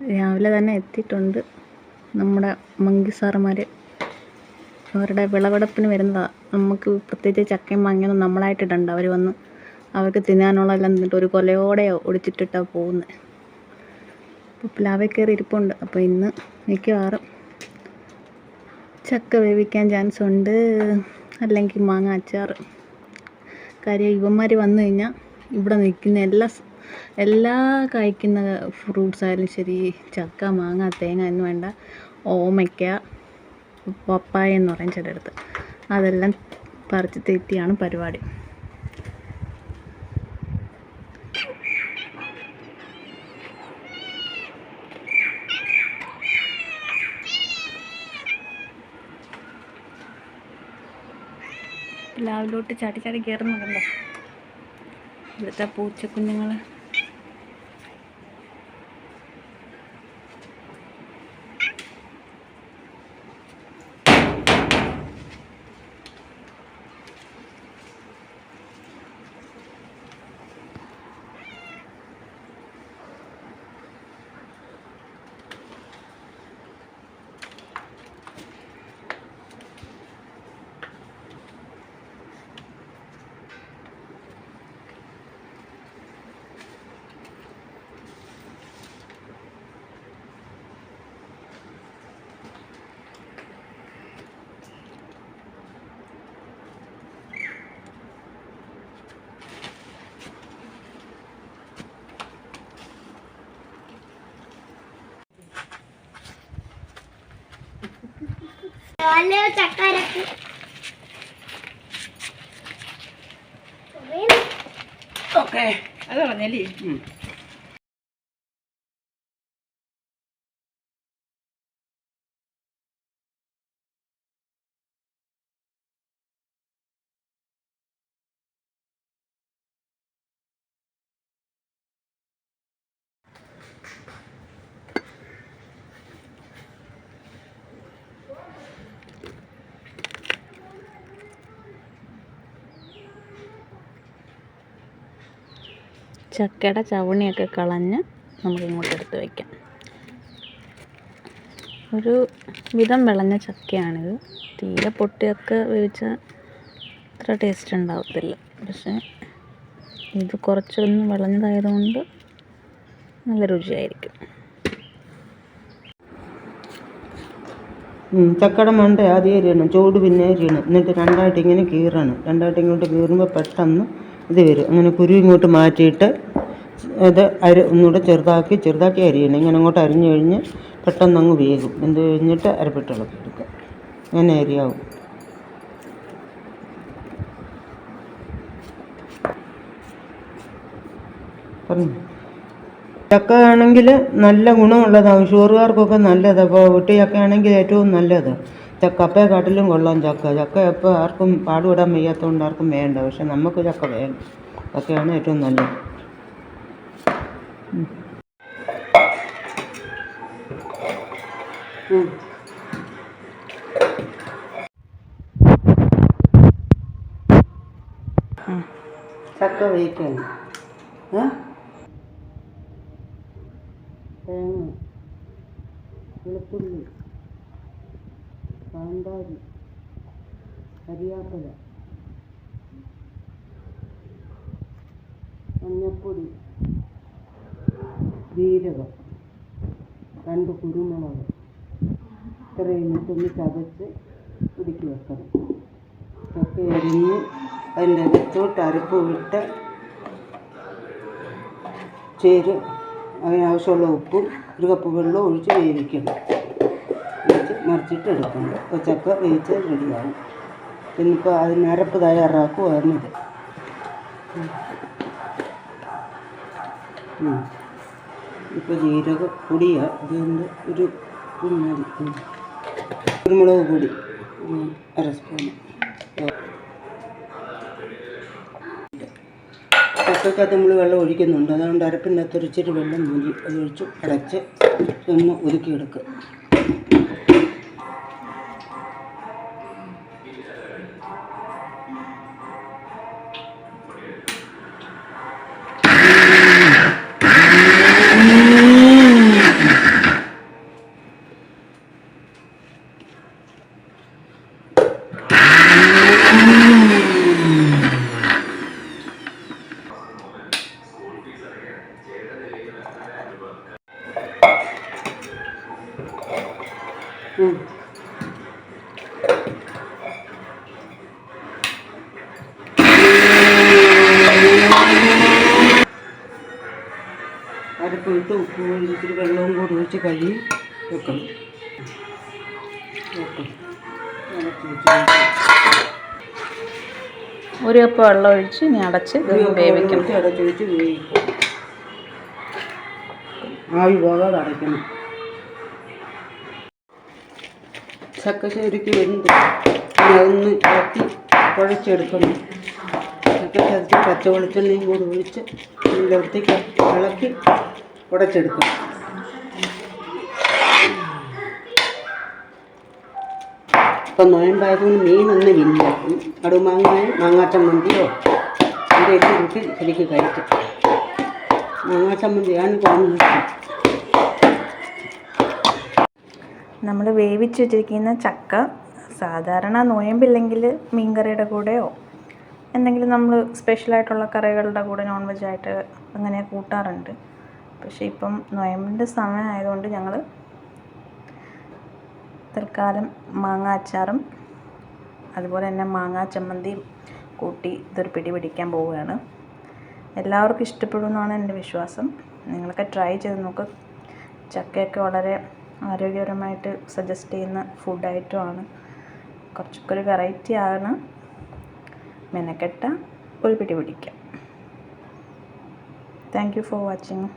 രാവിലെ തന്നെ എത്തിയിട്ടുണ്ട് നമ്മുടെ മങ്കി സാറുമാർ. അവരുടെ വിളവെടുപ്പിന് വരുന്നതാണ്. നമുക്ക് പ്രത്യേകിച്ച് ചക്കയും മാങ്ങയൊന്നും നമ്മളായിട്ട് ഇടണ്ട. അവർ വന്ന് അവർക്ക് തിന്നാനുള്ളതെല്ലാം നിന്നിട്ട് ഒരു കൊലയോടെ ഒടിച്ചിട്ടിട്ടാണ് പോകുന്നത്. അപ്പോൾ പ്ലാവിൽ കയറി ഇരിപ്പുണ്ട്. അപ്പോൾ ഇന്ന് മിക്കവാറും ചക്ക വേവിക്കാൻ ചാൻസ് ഉണ്ട്, അല്ലെങ്കിൽ മാങ്ങ അച്ചാർ. കാര്യം ഇവന്മാർ വന്നു കഴിഞ്ഞാൽ ഇവിടെ നിൽക്കുന്ന എല്ലാ കായ്ക്കുന്ന ഫ്രൂട്ട്സ് ആയാലും ശരി, ചക്ക, മാങ്ങ, തേങ്ങ എന്ന് വേണ്ട, ഓമയ്ക്ക, പപ്പായ എന്ന് പറയും ചിലയിടത്ത്, അതെല്ലാം പറിച്ച് തെറ്റിയാണ് പരിപാടി. പ്ലാവിലോട്ട് ചാടി ചാടി കയറുന്നുണ്ടല്ലോ ഇവിടുത്തെ പൂച്ചക്കുഞ്ഞുങ്ങൾ. ഓക്കെ, അത് പറഞ്ഞല്ലേ. ചക്കയുടെ ചവണിയൊക്കെ കളഞ്ഞ് നമുക്കിങ്ങോട്ട് എടുത്ത് വയ്ക്കാം. ഒരു വിധം വിളഞ്ഞ ചക്കയാണിത്. തീരെ പൊട്ടിയൊക്കെ വേവിച്ചാൽ അത്ര ടേസ്റ്റ് ഉണ്ടാവത്തില്ല. പക്ഷേ ഇത് കുറച്ചൊന്ന് വിളഞ്ഞതായതുകൊണ്ട് നല്ല രുചിയായിരിക്കും. ചക്കയുടെ മണ്ട ആദ്യം എരിയണം, ചൂട് പിന്നെ എരിയണം, എന്നിട്ട് രണ്ടായിട്ട് ഇങ്ങനെ കീറണം. രണ്ടായിട്ട് ഇങ്ങോട്ട് കീറുമ്പോൾ പെട്ടെന്ന് ഇത് വരും. അങ്ങനെ കുരു ഇങ്ങോട്ട് മാറ്റിയിട്ട് ഇത് ഒന്നുകൂടെ ചെറുതാക്കി അരിയണം. ഇങ്ങനെ അങ്ങോട്ട് അരിഞ്ഞു കഴിഞ്ഞ് പെട്ടെന്ന് അങ്ങ് വേകും. എന്ത് കഴിഞ്ഞിട്ട് അരപ്പിട്ട് ഇളക്കി എടുക്കുക. അങ്ങനെ അരിയാവും. പറഞ്ഞു ചക്ക ആണെങ്കിൽ നല്ല ഗുണമുള്ളതാണ്. ഷുഗറുകാർക്കൊക്കെ നല്ലതാണ്. അപ്പോൾ വെട്ടി ചക്ക ആണെങ്കിൽ ഏറ്റവും നല്ലത്. കപ്പയെക്കാട്ടിലും കൊള്ളാം ചക്ക എപ്പോൾ ആർക്കും പാടുപെടാൻ വയ്യാത്തതുകൊണ്ട് ആർക്കും വേണ്ട. പക്ഷെ നമുക്ക് ചക്ക വേണം. ചക്കയാണ് ഏറ്റവും നല്ലത്. ചക്ക വേവിക്കണം. തേങ്ങ, വെളുത്തുള്ളി, കാന്താരി, കരിയാപ്പില, മഞ്ഞൾപ്പൊടി, ജീരകം, 2 കുരുമുളക്, ഇത്രയും ഇട്ടൊന്ന് ചതച്ച് കുടുക്കി വെക്കണം. ചക്ക അരിഞ്ഞ് അതിൻ്റെ അകത്തോട്ട് അരപ്പ് വിട്ട് അതിനാവശ്യമുള്ള ഉപ്പും 1 കപ്പ് വെള്ളം ഒഴിച്ച് വേവിക്കണം. മറിച്ചിട്ട് എടുക്കണം. അപ്പോൾ ചക്ക വേവിച്ച് റെഡിയാവും. പിന്നിപ്പോൾ അതിന് അരപ്പ് തയ്യാറാക്കുവാണിത്. ഇപ്പോൾ ജീരക പൊടിയാണ്, അതുകൊണ്ട് ഒരു മതി. കുരുമുളക് പൊടി 1 സ്പൂൺ. ചക്കക്കകത്ത് നമ്മൾ വെള്ളം ഒഴിക്കുന്നുണ്ട്. അതുകൊണ്ട് അരപ്പിൻ്റെ അകത്ത് ഇച്ചിരി വെള്ളം മതി. അതൊഴിച്ച് അടച്ച് ഒന്ന് ഒതുക്കിയെടുക്കുക. അരപ്പ് ഇട്ട് ഉപ്പ് ഇത്തിരി വെള്ളവും കൂടി ഒഴിച്ച് കഴുകി വെക്കണം. ഒരു കപ്പ് വെള്ളം ഒഴിച്ച് ഇനി അടച്ച് വേവിക്കണം. അടച്ച് വെച്ച് വേവിക്കും. ആവി പോകാതെ അടയ്ക്കണം. ചക്ക ശരിക്ക് വെന്ത് അതൊന്ന് ഇളക്കി കുഴച്ചെടുക്കണം. ചക്ക ചതച്ച് പച്ച വെളിച്ചെണ്ണയും കൂടി ഒഴിച്ച് വൃത്തിക്ക് ഇളക്കി ഉടച്ചെടുക്കണം. ഇപ്പം നോയമ്പായതുകൊണ്ട് മീനൊന്നും ഇല്ല. കടുമാങ്ങായോ മാങ്ങാച്ചമ്മന്തിയോ എൻ്റെ എല്ലാം കൂട്ടി ശരിക്ക് കഴിക്കും. മാങ്ങാച്ചമ്മന്തിയാണ് കോമ്പിനേഷൻ. നമ്മൾ വേവിച്ച് വെച്ചിരിക്കുന്ന ചക്ക സാധാരണ നോയമ്പില്ലെങ്കിൽ മീൻകറിയുടെ കൂടെയോ എന്തെങ്കിലും നമ്മൾ സ്പെഷ്യലായിട്ടുള്ള കറികളുടെ കൂടെ നോൺ വെജായിട്ട് അങ്ങനെ കൂട്ടാറുണ്ട്. പക്ഷേ ഇപ്പം നോയമ്പിൻ്റെ സമയം ആയതുകൊണ്ട് ഞങ്ങൾ തൽക്കാലം മാങ്ങാ അച്ചാറും അതുപോലെ തന്നെ മാങ്ങാ ചമ്മന്തിയും കൂട്ടി ഇതൊരു പിടി പിടിക്കാൻ പോവുകയാണ്. എല്ലാവർക്കും ഇഷ്ടപ്പെടുമെന്നാണ് എൻ്റെ വിശ്വാസം. നിങ്ങളൊക്കെ ട്രൈ ചെയ്ത് നോക്ക്. ചക്കയൊക്കെ വളരെ ആരോഗ്യപരമായിട്ട് സജസ്റ്റ് ചെയ്യുന്ന ഫുഡ് ഐറ്റമാണ്. കുറച്ചൊക്കെ ഒരു വെറൈറ്റി ആണ്. മെനക്കെട്ട ഒരു പിടി പിടിക്കാം. Thank you for watching.